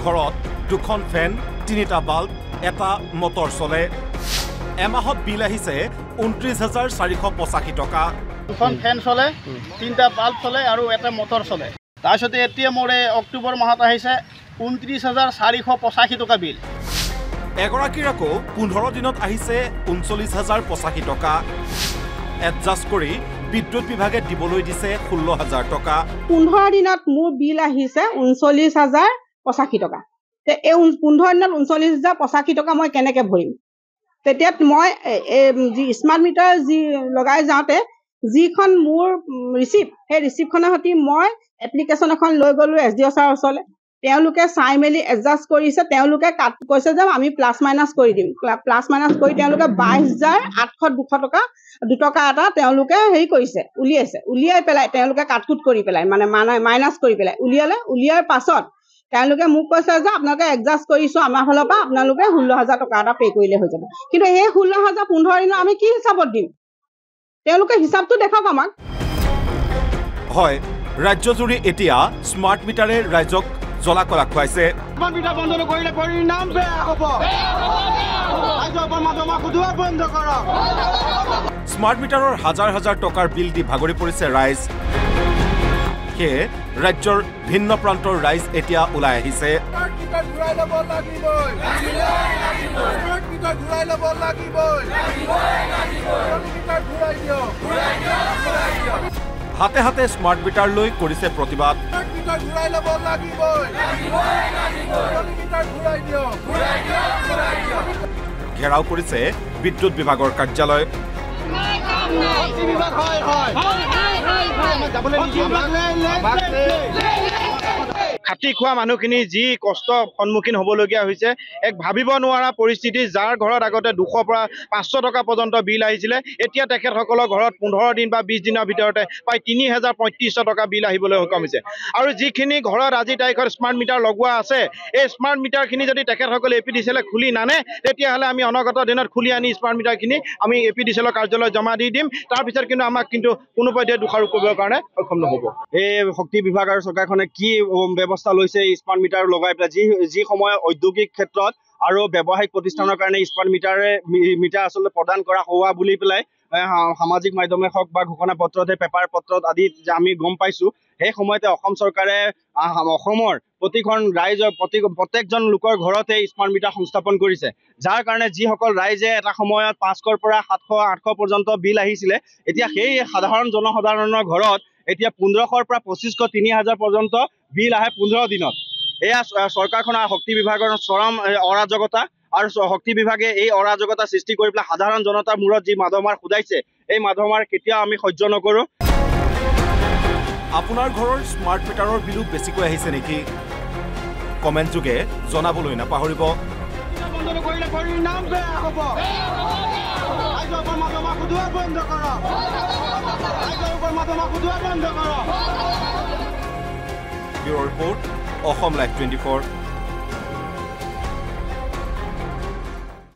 ঘৰত দুখন ফেন, 3টা বাল্ব, এটা মটৰ চলে। এমাহত বিল আহিছে 29,485 টকা। দুখন ফেন চলে, 3টা বাল্ব চলে আৰু এটা মটৰ চলে। তাৰপিছতে এতিয়া মোৰ অক্টোবৰ মাহত আহিছে 29,485 টকা বিল। এগৰাকীৰ আকৌ 15 দিনত আহিছে 39,085 টকা। এডজাষ্ট কৰি বিদ্যুৎ বিভাগে দিবলৈ দিছে 16,000 টকা। 15 দিনত মোৰ বিল আহিছে 39,085 টকা। এই 15 দিনত 39,085 টকা মই কেনেকে ভৰিম? তেতিয়া মই যি স্মাৰ্ট মিটাৰ যি লগাই যাওঁতে যিখন মোৰ ৰিচিপ্ট, সেই ৰিচিপ্টখনৰ সৈতে মই এপ্লিকেশ্যন এখন লৈ গ'লো SDO ছাৰৰ ওচৰলৈ। তেওঁলোকে চাই মেলি এডজাষ্ট কৰিছে। তেওঁলোকে কৈছে যে আমি প্লাছ মাইনাছ কৰি দিম। প্লাছ মাইনাছ কৰি তেওঁলোকে 22,802 টকা 2 টকা এটা তেওঁলোকে হেৰি কৰিছে, উলিয়াইছে। উলিয়াই পেলাই তেওঁলোকে কাটকুট কৰি পেলাই মানে মাইনাছ কৰি পেলাই উলিয়াৰ পাছত তেওঁলোকে মোক কৈছে যে আপোনালোকে এডজাষ্ট কৰিছোঁ আমাৰ ফালৰ পৰা, আপোনালোকে 16,000 টকা এটা পে' কৰিলে হৈ যাব। কিন্তু সেই 16,000 15 দিনত আমি কি হিচাপত দিম? তেওঁলোকে হিচাপটো দেখাওক আমাক। হয়, ৰাজ্যজুৰি এতিয়া স্মাৰ্ট মিটাৰে ৰাইজক জ্বলা কলা খুৱাইছে। স্মাৰ্ট মিটাৰ বন্ধ নকৰিলে পৰিণাম বেয়া হ'ব। বন্ধ কৰক। স্মাৰ্ট মিটাৰৰ হাজাৰ হাজাৰ টকাৰ বিল দি ভাগৰি পৰিছে ৰাইজ। সেয়ে ৰাজ্যৰ ভিন্ন প্ৰান্তৰ ৰাইজ এতিয়া ওলাই আহিছে। হাতে হাতে স্মাৰ্ট মিটাৰ লৈ কৰিছে প্ৰতিবাদ। ঘেৰাও কৰিছে বিদ্যুৎ বিভাগৰ কাৰ্যালয়। খাটি খোৱা মানুহখিনি যি কষ্ট সন্মুখীন হ'বলগীয়া হৈছে, এক ভাবিব নোৱাৰা পৰিস্থিতি। যাৰ ঘৰত আগতে 200 পৰা 500 টকা পৰ্যন্ত বিল আহিছিলে, এতিয়া তেখেতসকলৰ ঘৰত 15 দিন বা 20 দিনৰ ভিতৰতে প্ৰায় 3,350 টকা বিল আহিবলৈ সক্ষম হৈছে। আৰু যিখিনি ঘৰত আজি তাৰিখত স্মাৰ্ট মিটাৰ লগোৱা আছে, এই স্মাৰ্ট মিটাৰখিনি যদি তেখেতসকলে APDCL খুলি নানে, তেতিয়াহ'লে আমি অনাগত দিনত খুলি আনি স্মাৰ্ট মিটাৰখিনি আমি APDCL কাৰ্যালয়ত জমা দি দিম। তাৰপিছত কিন্তু আমাক কিন্তু কোনোপধ্যে দোষাৰোপ কৰিবৰ কাৰণে সক্ষম নহ'ব। এই শক্তি বিভাগ আৰু চৰকাৰখনে কি ব্যৱস্থা লৈছে স্মাৰ্ট মিটাৰ লগাই পেলাই, যি সময় ঔদ্যোগিক ক্ষেত্ৰত আৰু ব্যৱসায়িক প্ৰতিষ্ঠানৰ কাৰণে স্মাৰ্ট মিটাৰ আচলতে প্ৰদান কৰা হোৱা বুলি পেলাই সামাজিক মাধ্যমে হওক বা ঘোষণা পত্ৰতে পেপাৰ পত্ৰত আদি আমি গম পাইছোঁ। সেই সময়তে অসম চৰকাৰে অসমৰ প্ৰতিখন ৰাইজৰ প্ৰত্যেকজন লোকৰ ঘৰতে স্মাৰ্ট মিটাৰ সংস্থাপন কৰিছে। যাৰ কাৰণে যিসকল ৰাইজে এটা সময়ত 500ৰ পৰা 700-800 পৰ্যন্ত বিল আহিছিলে, এতিয়া সেই জনসাধাৰণৰ ঘৰত এতিয়া 1500ৰ পৰা 2500 3,000 পৰ্যন্ত বিল আহে 15 দিনত। এয়া চৰকাৰখনৰ শক্তি বিভাগৰ চৰম অৰাজকতা। আৰু শক্তি বিভাগে এই অৰাজকতা সৃষ্টি কৰি পেলাই সাধাৰণ জনতাৰ মূৰত যি মাধমাৰ সুধাইছে, এই মাধমাৰ কেতিয়াও আমি সহ্য নকৰোঁ। আপোনাৰ ঘৰৰ স্মাৰ্ট মিটাৰৰ বিলো বেছিকৈ আহিছে নেকি? কমেণ্ট যোগে জনাবলৈ নাপাহৰিব। Bureau report, Assam live 24।